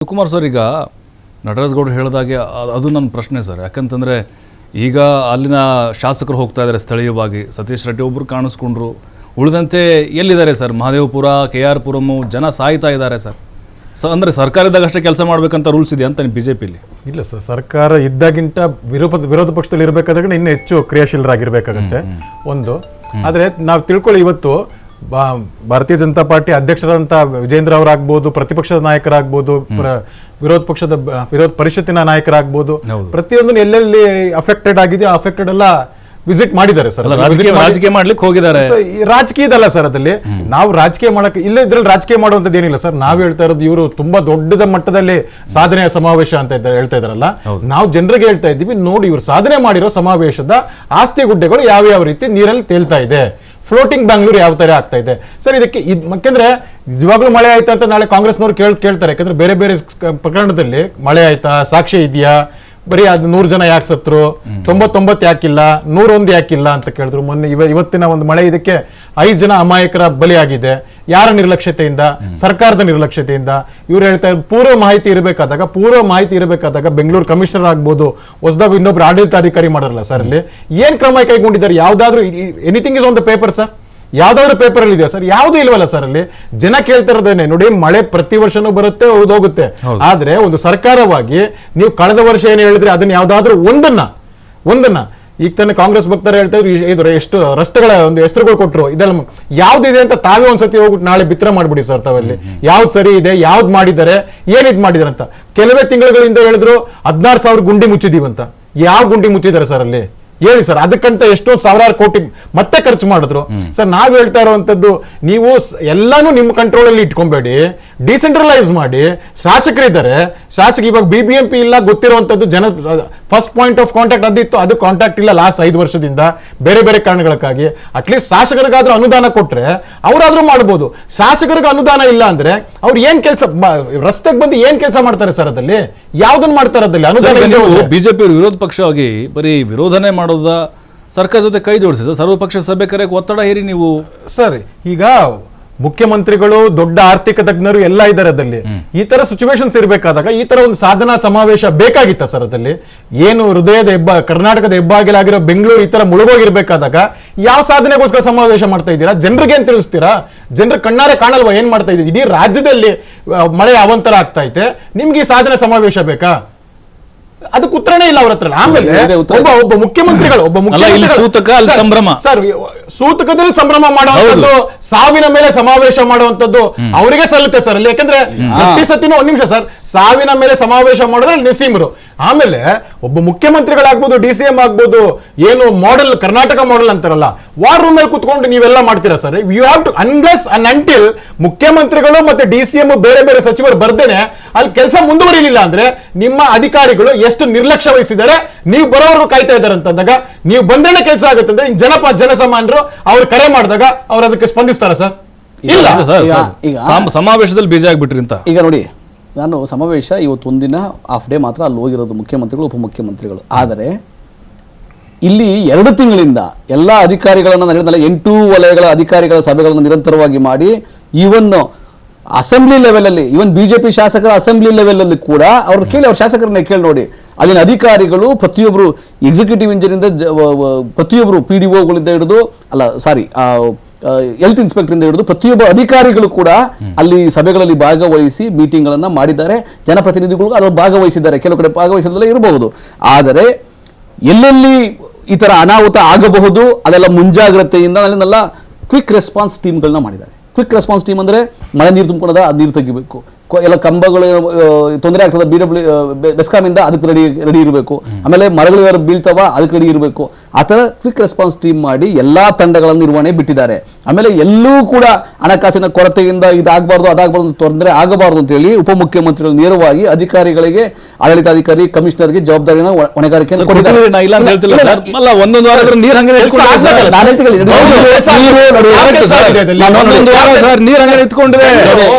Shivakumar sir, ಈಗ ನಟರಾಜ್ ಗೌಡ್ರು ಹೇಳಿದಾಗೆ ಅದು ನನ್ನ ಪ್ರಶ್ನೆ ಸರ್. ಯಾಕಂತಂದರೆ ಈಗ ಅಲ್ಲಿನ ಶಾಸಕರು ಹೋಗ್ತಾ ಇದ್ದಾರೆ ಸ್ಥಳೀಯವಾಗಿ. ಸತೀಶ್ ರೆಡ್ಡಿ ಒಬ್ಬರು ಕಾಣಿಸ್ಕೊಂಡ್ರು, ಉಳಿದಂತೆ ಎಲ್ಲಿದ್ದಾರೆ ಸರ್? ಮಹದೇವಪುರ, KR ಪುರಮು ಜನ ಸಾಯ್ತಾ ಇದ್ದಾರೆ ಸರ್. ಅಂದರೆ ಸರ್ಕಾರದಾಗ ಅಷ್ಟೇ ಕೆಲಸ ಮಾಡಬೇಕಂತ ರೂಲ್ಸ್ ಇದೆ ಅಂತ ಬಿ ಜೆ ಪಿಲಿ? ಇಲ್ಲ ಸರ್, ಸರ್ಕಾರ ಇದ್ದಾಗಿಂತ ವಿರೋಧ ಪಕ್ಷದಲ್ಲಿ ಇರಬೇಕಾದಾಗ ಇನ್ನೂ ಹೆಚ್ಚು ಕ್ರಿಯಾಶೀಲರಾಗಿರ್ಬೇಕಾಗತ್ತೆ ಒಂದು. ಆದರೆ ನಾವು ತಿಳ್ಕೊಳ್ಳಿ, ಇವತ್ತು ಭಾರತೀಯ ಜನತಾ ಪಾರ್ಟಿ ಅಧ್ಯಕ್ಷರಾದಂಥ ವಿಜೇಂದ್ರ ಅವರಾಗ್ಬೋದು, ಪ್ರತಿಪಕ್ಷದ ನಾಯಕರಾಗ್ಬೋದು, ವಿರೋಧ ಪರಿಷತ್ತಿನ ನಾಯಕರಾಗ್ಬೋದು, ಪ್ರತಿಯೊಂದು ಎಲ್ಲೆಲ್ಲಿ ಅಫೆಕ್ಟೆಡ್ ಆಗಿದೆ ಅಫೆಕ್ಟೆಡ್ ಎಲ್ಲ ವಿಸಿಟ್ ಮಾಡಿದ್ದಾರೆ ಸರ್. ರಾಜಕೀಯ ಮಾಡ್ಲಿಕ್ಕೆ ಹೋಗಿದ್ದಾರೆ. ರಾಜಕೀಯದಲ್ಲ ಸರ್, ಅದಲ್ಲಿ ನಾವು ರಾಜಕೀಯ ಮಾಡಕ್ಕೆ ಇಲ್ಲ, ಇದ್ರಲ್ಲಿ ರಾಜಕೀಯ ಮಾಡುವಂತದ್ದು ಏನಿಲ್ಲ ಸರ್. ನಾವು ಹೇಳ್ತಾ ಇರೋದು ಇವರು ತುಂಬಾ ದೊಡ್ಡ ಮಟ್ಟದಲ್ಲಿ ಸಾಧನೆಯ ಸಮಾವೇಶ ಅಂತ ಹೇಳ್ತಾ ಇದಾರಲ್ಲ, ನಾವು ಜನರಿಗೆ ಹೇಳ್ತಾ ಇದ್ದೀವಿ, ನೋಡಿ ಇವರು ಸಾಧನೆ ಮಾಡಿರೋ ಸಮಾವೇಶದ ಆಸ್ತಿ ಗುಡ್ಡೆಗಳು ಯಾವ ರೀತಿ ನೀರಲ್ಲಿ ತೇಲ್ತಾ ಇದೆ, ಫ್ಲೋಟಿಂಗ್ ಬ್ಯಾಂಗ್ಳೂರ್ ಯಾವ ತರ ಆಗ್ತಾ ಇದೆ ಸರ್. ಇದಕ್ಕೆ ಯಾಕೆಂದ್ರೆ ನಿಜವಾಗ್ಲೂ ಮಳೆ ಆಯ್ತಾ ಅಂತ ನಾಳೆ ಕಾಂಗ್ರೆಸ್ನವ್ರು ಕೇಳ್ತಾರೆ. ಯಾಕಂದ್ರೆ ಬೇರೆ ಬೇರೆ ಪ್ರಕರಣದಲ್ಲಿ ಮಳೆ ಆಯ್ತಾ, ಸಾಕ್ಷ್ಯ ಇದೆಯಾ, ಬರೀ ಅದು 100 ಜನ ಯಾಕೆ ಸತ್ರು, 99 ಯಾಕಿಲ್ಲ, 101 ಯಾಕಿಲ್ಲ ಅಂತ ಕೇಳಿದ್ರು. ಮೊನ್ನೆ ಇವತ್ತಿನ ಒಂದು ಮಳೆ ಇದಕ್ಕೆ 5 ಜನ ಅಮಾಯಕರ ಬಲಿಯಾಗಿದೆ. ಯಾರ ನಿರ್ಲಕ್ಷ್ಯತೆಯಿಂದ? ಸರ್ಕಾರದ ನಿರ್ಲಕ್ಷ್ಯತೆಯಿಂದ. ಇವ್ರು ಹೇಳ್ತಾ ಪೂರ್ವ ಮಾಹಿತಿ ಇರಬೇಕಾದಾಗ ಬೆಂಗಳೂರು ಕಮಿಷನರ್ ಆಗ್ಬೋದು, ಹೊಸದಾಗಿ ಇನ್ನೊಬ್ರು ಆಡಳಿತಾಧಿಕಾರಿ ಮಾಡಲ್ಲ ಸರ್. ಅಲ್ಲಿ ಏನ್ ಕ್ರಮ ಕೈಗೊಂಡಿದ್ದಾರೆ? ಯಾವ್ದಾದ್ರು anything is on the paper sir? ಯಾವ್ದಾದ್ರು ಪೇಪರ್ ಅಲ್ಲಿ ಇದೆಯಾ ಸರ್? ಯಾವ್ದು ಇಲ್ವಲ್ಲ ಸರ್. ಅಲ್ಲಿ ಜನ ಕೇಳ್ತಾ ಇರೋದೇನೆ, ನೋಡಿ ಮಳೆ ಪ್ರತಿ ವರ್ಷನೂ ಬರುತ್ತೆ, ಹೋಗುತ್ತೆ. ಆದ್ರೆ ಒಂದು ಸರ್ಕಾರವಾಗಿ ನೀವು ಕಳೆದ ವರ್ಷ ಏನ್ ಹೇಳಿದ್ರೆ ಅದನ್ನ ಯಾವ್ದಾದ್ರು ಒಂದನ್ನ ಈಗ ತಾನೇ ಕಾಂಗ್ರೆಸ್ ಭಕ್ತರು ಹೇಳ್ತಾ ಇದ್ರು, ಎಷ್ಟು ರಸ್ತೆಗಳ ಒಂದು ಹೆಸರುಗಳು ಕೊಟ್ಟರು, ಇದೆಲ್ಲ ಯಾವ್ದಿದೆ ಅಂತ ತಾವೇ ಒಂದ್ಸತಿ ಹೋಗ್ಬಿಟ್ಟು ನಾಳೆ ಬಿತ್ತರ ಮಾಡ್ಬಿಡಿ ಸರ್. ತಾವಲ್ಲಿ ಯಾವ್ದು ಸರಿ ಇದೆ, ಯಾವ್ದು ಮಾಡಿದ್ದಾರೆ, ಏನಿದ್ ಮಾಡಿದಾರೆ ಅಂತ. ಕೆಲವೇ ತಿಂಗಳುಗಳಿಂದ ಹೇಳಿದ್ರು 16,000 ಗುಂಡಿ ಮುಚ್ಚಿದೀವಂತ. ಯಾವ ಗುಂಡಿ ಮುಚ್ಚಿದ್ದಾರೆ ಸರ್ ಅಲ್ಲಿ ಹೇಳಿ ಸರ್? ಅದಕ್ಕಂತ ಎಷ್ಟೊಂದು ಸಾವಿರಾರು ಕೋಟಿ ಮತ್ತೆ ಖರ್ಚು ಮಾಡಿದ್ರು ಸರ್. ನಾವ್ ಹೇಳ್ತಾ ಇರುವಂತದ್ದು, ನೀವು ಎಲ್ಲಾನು ನಿಮ್ಮ ಕಂಟ್ರೋಲ್ ಅಲ್ಲಿ ಇಟ್ಕೊಂಬೇಡಿ, ಡಿಸೆಂಟ್ರಲೈಸ್ ಮಾಡಿ. ಶಾಸಕರಿದ್ದಾರೆ, ಇವಾಗ BBMP ಇಲ್ಲ, ಗೊತ್ತಿರುವಂತದ್ದು ಜನ ಫಸ್ಟ್ ಪಾಯಿಂಟ್ ಆಫ್ ಕಾಂಟ್ಯಾಕ್ಟ್ ಅದಿತ್ತು, ಅದು ಕಾಂಟ್ಯಾಕ್ಟ್ ಇಲ್ಲ ಲಾಸ್ಟ್ 5 ವರ್ಷದಿಂದ ಬೇರೆ ಬೇರೆ ಕಾರಣಗಳಕ್ಕಾಗಿ. ಅಟ್ಲೀಸ್ಟ್ ಶಾಸಕರಿಗಾದ್ರೂ ಅನುದಾನ ಕೊಟ್ರೆ ಅವರಾದ್ರೂ ಮಾಡ್ಬೋದು. ಶಾಸಕರಿಗೆ ಅನುದಾನ ಇಲ್ಲ ಅಂದ್ರೆ ಅವ್ರು ಏನ್ ಕೆಲಸ, ರಸ್ತೆಗೆ ಬಂದು ಏನ್ ಕೆಲಸ ಮಾಡ್ತಾರೆ ಸರ್? ಅದಲ್ಲಿ ಯಾವ್ದನ್ನ ಮಾಡ್ತಾರೆ? ಅದಲ್ಲಿ ಅನುದಾನ. ಬಿಜೆಪಿ ವಿರೋಧ ಪಕ್ಷವಾಗಿ ಬರೀ ವಿರೋಧನೆ ಮಾಡೋದ, ಸರ್ಕಾರ ಜೊತೆ ಕೈ ಜೋಡಿಸಿ ಸರ್ವಪಕ್ಷ ಸಭೆ ಕರೆಯಕ್ಕೆ ಒತ್ತಡ ಹೇರಿ ನೀವು ಸರ್. ಈಗ ಮುಖ್ಯಮಂತ್ರಿಗಳು, ದೊಡ್ಡ ಆರ್ಥಿಕ ತಜ್ಞರು ಎಲ್ಲ ಇದ್ದಾರೆ ಅದಲ್ಲಿ. ಈ ತರ ಸಿಚುವೇಶನ್ಸ್ ಇರಬೇಕಾದಾಗ ಈ ತರ ಒಂದು ಸಾಧನಾ ಸಮಾವೇಶ ಬೇಕಾಗಿತ್ತ ಸರ್? ಅದಲ್ಲಿ ಏನು ಹೃದಯದ ಕರ್ನಾಟಕದ ಹೆಬ್ಬಾಗಿಲಾಗಿರೋ ಬೆಂಗಳೂರು ಈ ತರ ಮುಳುಗೋಗಿರ್ಬೇಕಾದಾಗ ಯಾವ ಸಾಧನೆಗೋಸ್ಕರ ಸಮಾವೇಶ ಮಾಡ್ತಾ ಇದ್ದೀರಾ? ಜನರಿಗೆ ಏನ್ ತಿಳಿಸ್ತೀರಾ? ಜನರು ಕಣ್ಣಾರೆ ಕಾಣಲ್ವಾ ಏನ್ ಮಾಡ್ತಾ ಇದ್ದೀವಿ? ಇಡೀ ರಾಜ್ಯದಲ್ಲಿ ಮಳೆ ಅವಂತರ ಆಗ್ತಾ ಐತೆ, ನಿಮ್ಗೆ ಈ ಸಾಧನೆ ಸಮಾವೇಶ ಬೇಕಾ? ಅದಕ್ಕೆ ಉತ್ತರನೇ ಇಲ್ಲ ಅವ್ರ ಹತ್ರ. ಆಮೇಲೆ ಒಬ್ಬ ಮುಖ್ಯಮಂತ್ರಿಗಳು ಸಂಭ್ರಮ ಸರ್, ಸೂತಕದಲ್ಲಿ ಸಂಭ್ರಮ ಮಾಡುವಂತದ್ದು, ಸಾವಿನ ಮೇಲೆ ಸಮಾವೇಶ ಮಾಡುವಂತದ್ದು ಅವರಿಗೆ ಸಲ್ಲುತ್ತೆ ಸರ್ ಅಲ್ಲಿ. ಯಾಕಂದ್ರೆ ಪ್ರತಿ ಸತಿನೂ 1 ನಿಮಿಷ ಸರ್, ಸಾವಿನ ಮೇಲೆ ಸಮಾವೇಶ ಮಾಡಿದ್ರೆ ನಸೀಮರು. ಆಮೇಲೆ ಒಬ್ಬ ಮುಖ್ಯಮಂತ್ರಿಗಳಾಗ್ಬೋದು, DCM ಆಗ್ಬೋದು, ಏನು ಮಾಡೆಲ್, ಕರ್ನಾಟಕ ಮಾಡೆಲ್ ಅಂತಾರಲ್ಲ, ವಾರ್ ರೂಮ್ ಮೇಲೆ ಕುತ್ಕೊಂಡು ನೀವೆಲ್ಲ ಮಾಡ್ತೀರಾ sir? You have to, unless and until ಮುಖ್ಯಮಂತ್ರಿಗಳು ಮತ್ತೆ DCM ಬೇರೆ ಬೇರೆ ಸಚಿವರು ಬರ್ದೇನೆ ಅಲ್ಲಿ ಕೆಲಸ ಮುಂದುವರಿಲಿಲ್ಲ ಅಂದ್ರೆ ನಿಮ್ಮ ಅಧಿಕಾರಿಗಳು ಎಷ್ಟು ನಿರ್ಲಕ್ಷ್ಯ ವಹಿಸಿದ್ದಾರೆ, ನೀವು ಬರೋವರೆಗೂ ಕಾಯ್ತಾ ಇದ್ದಾರೆ ಅಂತಂದಾಗ ನೀವು ಬಂದ್ರೆ ಕೆಲಸ ಆಗುತ್ತೆ ಅಂದ್ರೆ ಜನಸಾಮಾನ್ಯರು ಅವ್ರು ಕರೆ ಮಾಡಿದಾಗ ಅವ್ರು ಅದಕ್ಕೆ ಸ್ಪಂದಿಸ್ತಾರ ಸರ್? ಇಲ್ಲ. ಸಮಾವೇಶದಲ್ಲಿ ಬೀಜ ಆಗ್ಬಿಟ್ರಿ ಅಂತ. ಈಗ ನೋಡಿ, ನಾನು ಸಮಾವೇಶ ಇವತ್ತು ಒಂದಿನ ಹಾಫ್ ಡೇ ಮಾತ್ರ ಅಲ್ಲಿ ಹೋಗಿರೋದು, ಮುಖ್ಯಮಂತ್ರಿಗಳು ಉಪಮುಖ್ಯಮಂತ್ರಿಗಳು. ಆದರೆ ಇಲ್ಲಿ 2 ತಿಂಗಳಿಂದ ಎಲ್ಲ ಅಧಿಕಾರಿಗಳನ್ನು 8 ವಲಯಗಳ ಅಧಿಕಾರಿಗಳ ಸಭೆಗಳನ್ನು ನಿರಂತರವಾಗಿ ಮಾಡಿ, ಈವನ್ ಅಸೆಂಬ್ಲಿ ಲೆವೆಲಲ್ಲಿ, ಇವನ್ ಬಿಜೆಪಿ ಶಾಸಕರ ಅಸೆಂಬ್ಲಿ ಲೆವೆಲಲ್ಲಿ ಕೂಡ ಅವ್ರು ಕೇಳಿ, ಅವ್ರ ಶಾಸಕರನ್ನ ಕೇಳಿ ನೋಡಿ, ಅಲ್ಲಿನ ಅಧಿಕಾರಿಗಳು ಪ್ರತಿಯೊಬ್ಬರು ಎಕ್ಸಿಕ್ಯೂಟಿವ್ ಇಂಜಿನಿಯರಿಂದ ಪ್ರತಿಯೊಬ್ಬರು PDOಗಳಿಂದ ಹಿಡಿದು, ಹೆಲ್ತ್ ಇನ್ಸ್ಪೆಕ್ಟರ್ ಇಂದ ಹಿಡಿದು ಪ್ರತಿಯೊಬ್ಬ ಅಧಿಕಾರಿಗಳು ಕೂಡ ಅಲ್ಲಿ ಸಭೆಗಳಲ್ಲಿ ಭಾಗವಹಿಸಿ ಮೀಟಿಂಗ್ಗಳನ್ನ ಮಾಡಿದ್ದಾರೆ. ಜನಪ್ರತಿನಿಧಿಗಳು ಅದರಲ್ಲಿ ಭಾಗವಹಿಸಿದ್ದಾರೆ, ಕೆಲವು ಕಡೆ ಭಾಗವಹಿಸದಲ್ಲೇ ಇರಬಹುದು. ಆದರೆ ಎಲ್ಲೆಲ್ಲಿ ಈ ತರ ಅನಾಹುತ ಆಗಬಹುದು ಅದೆಲ್ಲ ಮುಂಜಾಗ್ರತೆಯಿಂದ ಅಲ್ಲೆಲ್ಲ ಕ್ವಿಕ್ ರೆಸ್ಪಾನ್ಸ್ ಟೀಮ್ಗಳನ್ನ ಮಾಡಿದ್ದಾರೆ. ಕ್ವಿಕ್ ರೆಸ್ಪಾನ್ಸ್ ಟೀಮ್ ಅಂದ್ರೆ ಮಳೆ ನೀರು ತುಂಬಿಕೊಂಡದ ಅದು ನೀರು ತೆಗಿಬೇಕು, ಎಲ್ಲ ಕಂಬಗಳು ತೊಂದರೆ ಆಗ್ತದೆ ಬೆಸ್ಕಾಮಿಂದ ಅದಕ್ಕೆ ರೆಡಿ ಇರಬೇಕು, ಆಮೇಲೆ ಮರಗಳು ಯಾರು ಬೀಳ್ತಾವ ಅದಕ್ಕೆ ರೆಡಿ ಇರಬೇಕು. ಆ ಥರ ಕ್ವಿಕ್ ರೆಸ್ಪಾನ್ಸ್ ಟೀಮ್ ಮಾಡಿ ಎಲ್ಲಾ ತಂಡಗಳ ನಿರ್ವಹಣೆ ಬಿಟ್ಟಿದ್ದಾರೆ. ಆಮೇಲೆ ಎಲ್ಲೂ ಕೂಡ ಹಣಕಾಸಿನ ಕೊರತೆಯಿಂದ ಇದಾಗಬಾರ್ದು, ಅದಾಗಬಾರ್ದು, ತೊಂದರೆ ಆಗಬಾರ್ದು ಅಂತ ಹೇಳಿ ಉಪಮುಖ್ಯಮಂತ್ರಿಗಳು ನೇರವಾಗಿ ಅಧಿಕಾರಿಗಳಿಗೆ, ಆಡಳಿತಾಧಿಕಾರಿ, ಕಮಿಷನರ್ಗೆ ಜವಾಬ್ದಾರಿನ ಹೊಣೆಗಾರಿಕೆ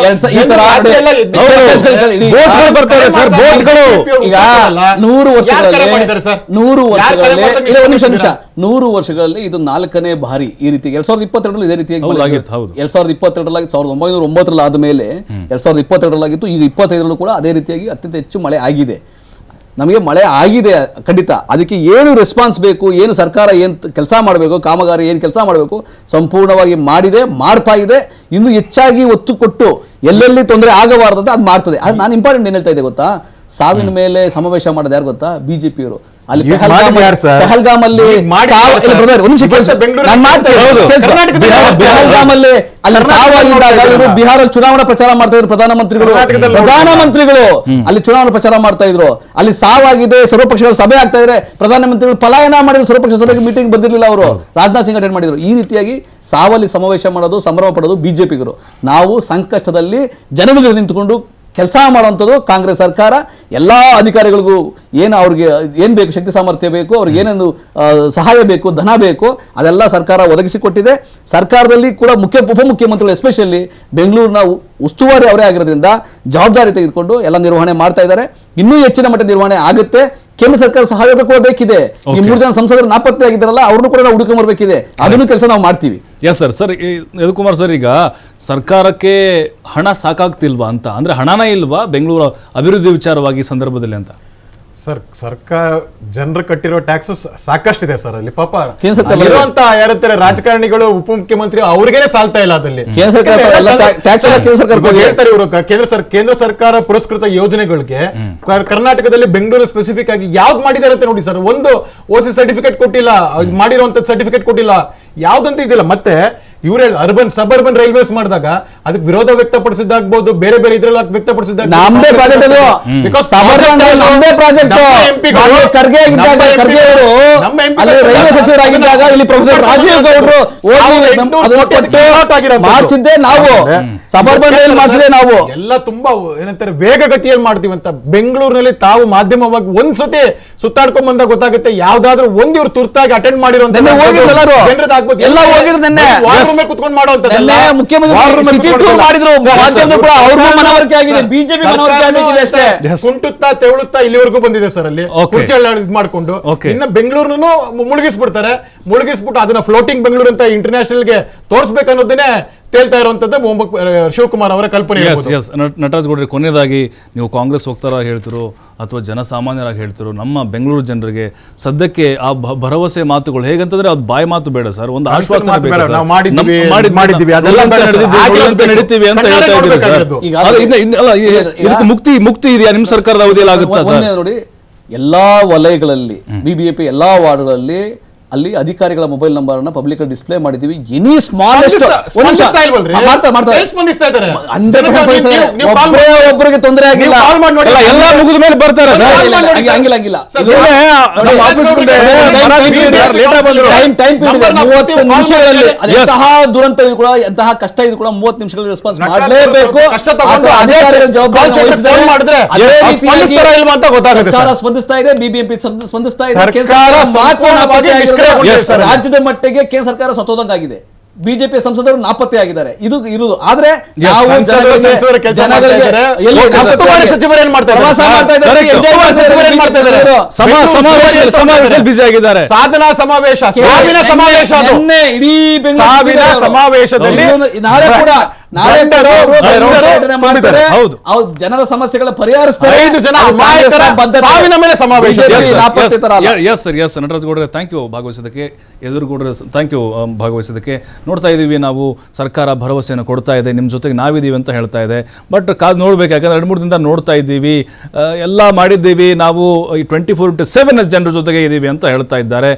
100 ವರ್ಷಗಳಲ್ಲಿ ಇದು 4ನೇ ಬಾರಿ ಈ ರೀತಿ 2022 ಇದೇ ರೀತಿಯಾಗಿ ಹೌದು, ಮಳೆ ಆಗಿತ್ತು, ಹೌದು. 2022 1909 ಆದಮೇಲೆ 2022 ಆಗಿತ್ತು. ಈಗ 25 ಕೂಡ ಅದೇ ರೀತಿಯಾಗಿ ಅತ್ಯಂತ ಹೆಚ್ಚು ಮಳೆ ಆಗಿದೆ. ನಮಗೆ ಮಳೆ ಆಗಿದೆ ಖಂಡಿತ. ಅದಕ್ಕೆ ಏನು ರೆಸ್ಪಾನ್ಸ್ ಬೇಕು, ಏನು ಸರ್ಕಾರ ಏನು ಕೆಲಸ ಮಾಡಬೇಕು, ಕಾಮಗಾರಿ ಏನು ಕೆಲಸ ಮಾಡಬೇಕು ಸಂಪೂರ್ಣವಾಗಿ ಮಾಡಿದೆ, ಮಾಡ್ತಾ ಇದೆ. ಇನ್ನು ಹೆಚ್ಚಾಗಿ ಒತ್ತು ಕೊಟ್ಟು ಎಲ್ಲೆಲ್ಲಿ ತೊಂದರೆ ಆಗಬಾರ್ದು ಅಂತ ಅದು ಮಾಡ್ತದೆ. ಅದು ನಾನು ಇಂಪಾರ್ಟೆಂಟ್ ಏನು ಹೇಳ್ತಾ ಇದ್ದೆ ಗೊತ್ತಾ, ಸಾವಿನ ಮೇಲೆ ಸಮಾವೇಶ ಮಾಡೋದು ಯಾರು ಗೊತ್ತಾ, ಬಿಜೆಪಿಯವರು. ಅಲ್ಲಿ ಪೆಹಲ್ಗಾಮಲ್ಲಿ ಅಲ್ಲಿ ಸಾವಾಗಿದ್ದಾಗ ಇವರು ಬಿಹಾರಲ್ಲಿ ಚುನಾವಣಾ ಪ್ರಚಾರ ಮಾಡ್ತಾ ಇದ್ರು ಪ್ರಧಾನಮಂತ್ರಿಗಳು ಅಲ್ಲಿ ಚುನಾವಣಾ ಪ್ರಚಾರ ಮಾಡ್ತಾ ಇದ್ರು. ಅಲ್ಲಿ ಸಾವಾಗಿದೆ, ಸರ್ವಪಕ್ಷಗಳ ಸಭೆ ಆಗ್ತಾ ಇದ್ರೆ ಪ್ರಧಾನಮಂತ್ರಿಗಳು ಪಲಾಯನ ಮಾಡಿದ್ರು, ಸರ್ವಪಕ್ಷ ಸಭೆಗೆ ಮೀಟಿಂಗ್ ಬಂದಿರಲಿಲ್ಲ ಅವರು, ರಾಜನಾಥ್ ಸಿಂಗ್ ಅಟೆಂಡ್ ಮಾಡಿದ್ರು. ಈ ರೀತಿಯಾಗಿ ಸಾವಲ್ಲಿ ಸಮಾವೇಶ ಮಾಡೋದು, ಸಂಭ್ರಮ ಪಡೋದು ಬಿಜೆಪಿಗರು. ನಾವು ಸಂಕಷ್ಟದಲ್ಲಿ ಜನಗಳ ಜೊತೆ ನಿಂತುಕೊಂಡು ಕೆಲಸ ಮಾಡುವಂಥದ್ದು ಕಾಂಗ್ರೆಸ್ ಸರ್ಕಾರ. ಎಲ್ಲ ಅಧಿಕಾರಿಗಳಿಗೂ ಏನು ಅವ್ರಿಗೆ ಏನು ಬೇಕು, ಶಕ್ತಿ ಸಾಮರ್ಥ್ಯ ಬೇಕು, ಅವ್ರಿಗೆ ಏನೇನು ಸಹಾಯ ಬೇಕು, ಧನ ಬೇಕು, ಅದೆಲ್ಲ ಸರ್ಕಾರ ಒದಗಿಸಿಕೊಟ್ಟಿದೆ. ಸರ್ಕಾರದಲ್ಲಿ ಕೂಡ ಉಪಮುಖ್ಯಮಂತ್ರಿಗಳು ಎಸ್ಪೆಷಲಿ ಬೆಂಗಳೂರಿನ ಉಸ್ತುವಾರಿ ಅವರೇ ಆಗಿರೋದ್ರಿಂದ ಜವಾಬ್ದಾರಿ ತೆಗೆದುಕೊಂಡು ಎಲ್ಲ ನಿರ್ವಹಣೆ ಮಾಡ್ತಾ ಇದ್ದಾರೆ. ಇನ್ನೂ ಹೆಚ್ಚಿನ ಮಟ್ಟದ ನಿರ್ವಹಣೆ ಆಗುತ್ತೆ. ಕೇಂದ್ರ ಸರ್ಕಾರ ಸಹಯೋಗ ಕೂಡ ಬೇಕಿದೆ. ಈ 3 ಜನ ಸಂಸದರು ನಾಪತ್ತೆ ಆಗಿದ್ದಾರಲ್ಲ, ಅವ್ರನ್ನು ಕೂಡ ನಾವು ಹುಡುಕೊಂಬರ್ಬೇಕಿದೆ. ಅದನ್ನು ಕೆಲಸ ನಾವು ಮಾಡ್ತೀವಿ. Yes sir. Sir Yadukumar sir, ಈಗ ಸರ್ಕಾರಕ್ಕೆ ಹಣ ಸಾಕಾಗ್ತಿಲ್ವಾ ಅಂತ, ಅಂದ್ರೆ ಹಣನೇ ಇಲ್ವಾ ಬೆಂಗಳೂರು ಅಭಿವೃದ್ಧಿ ವಿಚಾರವಾಗಿ ಸಂದರ್ಭದಲ್ಲಿ ಅಂತ? ಸರ್, ಸರ್ಕಾರ ಜನರು ಕಟ್ಟಿರೋ ಟ್ಯಾಕ್ಸ್ ಸಾಕಷ್ಟಿದೆ ಸರ್. ಅಲ್ಲಿ ಪಾಪ ಕೇಂದ್ರ ಸರ್ಕಾರ ಇರುವಂತ ಯಾರಂತಾರೆ ರಾಜಕಾರಣಿಗಳು, ಉಪಮುಖ್ಯಮಂತ್ರಿ ಅವ್ರಿಗೇನೆ ಸಾಲ್ತಾ ಇಲ್ಲ ಅದಲ್ಲಿ. ಹೇಳ್ತಾರೆ ಇವರು ಕೇಂದ್ರ ಸರ್ಕಾರ ಪುರಸ್ಕೃತ ಯೋಜನೆಗಳಿಗೆ ಕರ್ನಾಟಕದಲ್ಲಿ ಬೆಂಗಳೂರು ಸ್ಪೆಸಿಫಿಕ್ ಆಗಿ ಯಾವ್ದು ಮಾಡಿದ್ದಾರೆ ಅಂತ ನೋಡಿ ಸರ್. ಒಂದು ಓಸಿ ಸರ್ಟಿಫಿಕೇಟ್ ಕೊಟ್ಟಿಲ್ಲ, ಮಾಡಿರುವಂತ ಸರ್ಟಿಫಿಕೇಟ್ ಕೊಟ್ಟಿಲ್ಲ, ಯಾವ್ದಂತ ಇದಿಲ್ಲ. ಮತ್ತೆ ಇವ್ರೆ ಸಬರ್ಬನ್ ರೈಲ್ವೇಸ್ ಮಾಡಿದಾಗ ಅದಕ್ಕೆ ವಿರೋಧ ವ್ಯಕ್ತಪಡಿಸಿದ್ದಾಗಬಹುದು, ಬೇರೆ ಬೇರೆ ಇದ್ರಲ್ಲಿ ವ್ಯಕ್ತಪಡಿಸಿದಾಗ ನಮ್ಮದೇ ಪ್ರಾಜೆಕ್ಟ್ ಅದು. ನಮ್ಮದೇ ಪ್ರಾಜೆಕ್ಟ್. ಖರ್ಗೆ ಇದ್ದಾಗ, ಖರ್ಗೆ ಅವರು ಅಲ್ಲಿ ರೈಲ್ವೆ ಸಚಿವರಾಗಿದ್ದಾಗ ಇಲ್ಲಿ ಪ್ರೊಫೆಸರ್ ರಾಜೀವ್ ಗೌಡ್ರು ಮಾಡಿಸಿದ್ದೆ ನಾವು. ಸಬರ್ಬನ್ ರೈಲ್ ಮಾಡಿಸಿದೆ ನಾವು. ಎಲ್ಲ ತುಂಬಾ ಏನಂತಾರೆ ವೇಗಗತಿಯಲ್ಲಿ ಮಾಡ್ತೀವಿ ಅಂತ. ಬೆಂಗಳೂರಿನಲ್ಲಿ ತಾವು ಮಾಧ್ಯಮವಾಗಿ ಒಂದ್ಸತಿ ಸುತ್ತಾಡ್ಕೊಂಡ್ ಬಂದಾಗ ಗೊತ್ತಾಗುತ್ತೆ, ಯಾವ್ದಾದ್ರು ಒಂದ್ ಇವ್ರು ತುರ್ತಾಗಿ ಅಟೆಂಡ್ ಮಾಡಿರುವಂತ ಕುತ್ಕೊಂಡು ಕುಂಟುತ್ತಾ ತೆವಳುತ್ತಾ ಇಲ್ಲಿವರೆಗೂ ಬಂದಿದೆ ಸರ್. ಅಲ್ಲಿ ಕುರ್ಚಿ ಮಾಡ್ಕೊಂಡು ಇನ್ನ ಬೆಂಗಳೂರನ್ನು ಮುಳುಗಿಸ್ಬಿಡ್ತಾರೆ. ಮುಳುಗಿಸ್ಬಿಟ್ಟು ಅದನ್ನ ಫ್ಲೋಟಿಂಗ್ ಬೆಂಗಳೂರು ಅಂತ ಇಂಟರ್ನ್ಯಾಷನಲ್ ಗೆ ತೋರಿಸ್ಬೇಕನ್ನೋದನ್ನೇ ತೇಲ್ತಾ ಇರುವಂತದ್ದು ಶಿವಕುಮಾರ್ ಅವರ ಕಲ್ಪನೆ. ನಟರಾಜ್ ಗೌಡ್ರೆ, ಕೊನೆಯದಾಗಿ ನೀವು ಕಾಂಗ್ರೆಸ್ ಹೋಗ್ತಾರ ಹೇಳ್ತಿರೋ ಅಥವಾ ಜನಸಾಮಾನ್ಯರಾಗಿ ಹೇಳ್ತಿರೋ ನಮ್ಮ ಬೆಂಗಳೂರು ಜನರಿಗೆ ಸದ್ಯಕ್ಕೆ ಆ ಭರವಸೆ ಮಾತುಗಳು ಹೇಗಂತಂದ್ರೆ ಅದು ಬಾಯಿ ಮಾತು ಬೇಡ ಸರ್, ಒಂದು ಆಶ್ವಾಸನೆ ನಡೀತೀವಿ ಅಂತ ಹೇಳ್ತಾ ಇದ್ದೀರಿ ಸರ್. ಇದಕ್ಕೆ ಮುಕ್ತಿ ಇದೆಯಾ ನಿಮ್ಮ ಸರ್ಕಾರದ ಅವಧಿಯಲ್ಲಿ ಆಗುತ್ತಾ ಸರ್? ನೋಡಿ, ಎಲ್ಲಾ ವಲಯಗಳಲ್ಲಿ ಬಿಬಿಎಪಿ ಎಲ್ಲಾ ವಾರ್ಡ್ಗಳಲ್ಲಿ ಅಲ್ಲಿ ಅಧಿಕಾರಿಗಳ ಮೊಬೈಲ್ ನಂಬರ್ ಅನ್ನ ಪಬ್ಲಿಕ್ ಡಿಸ್ಪ್ಲೇ ಮಾಡಿದೀವಿ. ಎನಿ ಸ್ಮಾಲೆಸ್ಟ್ ಒಬ್ಬರಿಗೆ ತೊಂದರೆ ಆಗಿಲ್ಲ, ಎಲ್ಲ ಮುಗಿದ ಮೇಲೆ ಬರ್ತಾರೆ ಸರ್. ಹಂಗಿಲ್ಲ 30 ನಿಮಿಷಗಳಲ್ಲಿ ಎಂತಹ ದುರಂತ ಇದು ಕೂಡ, ಎಂತಹ ಕಷ್ಟ ಇದು ಕೂಡ 30 ನಿಮಿಷಗಳಲ್ಲಿ ರೆಸ್ಪಾನ್ಸ್ ಮಾಡಲೇಬೇಕು. ಸರ್ಕಾರ ಸ್ಪಂದಿಸ್ತಾ ಇದೆ, ಬಿಬಿಎಂಪಿ ಸ್ಪಂದಿಸ್ತಾ ಇದೆ. ರಾಜ್ಯದ ಮಟ್ಟಿಗೆ ಕೇಂದ್ರ ಸರ್ಕಾರ ಸತ್ತೋದಂಗಾಗಿದೆ. ಬಿಜೆಪಿ ಸಂಸದರು ನಾಪತ್ತೆ ಆಗಿದ್ದಾರೆ. ಇದು ಇರುವುದು. ಆದ್ರೆ ಸಾಧನಾ ಸಮಾವೇಶ, ಇಡೀ ಸಮಾವೇಶದಲ್ಲಿ ನಾಳೆ ಕೂಡ ಜನರ ಸಮಸ್ಯೆಗಳ ಪರಿಹರಿಸ್ತಾರೆ. ನಟರಾಜ್ ಗೌಡ್ರೆ, ಥ್ಯಾಂಕ್ ಯು ಭಾಗವಹಿಸೋದಕ್ಕೆ. ಎದುರುಗೌಡ್ರೆ, ಥ್ಯಾಂಕ್ ಯು ಭಾಗವಹಿಸೋದಕ್ಕೆ. ನೋಡ್ತಾ ಇದ್ದೀವಿ ನಾವು, ಸರ್ಕಾರ ಭರವಸೆಯನ್ನು ಕೊಡ್ತಾ ಇದೆ, ನಿಮ್ಮ ಜೊತೆಗೆ ನಾವಿದ್ದೀವಿ ಅಂತ ಹೇಳ್ತಾ ಇದೆ. ಬಟ್ ಕಾದು ನೋಡ್ಬೇಕು, ಯಾಕಂದ್ರೆ 2-3 ದಿನದಿಂದ ನೋಡ್ತಾ ಇದ್ದೀವಿ, ಎಲ್ಲ ಮಾಡಿದ್ದೀವಿ ನಾವು, ಈ 24/7 ಜನರ ಜೊತೆಗೆ ಇದ್ದೀವಿ ಅಂತ ಹೇಳ್ತಾ ಇದ್ದಾರೆ.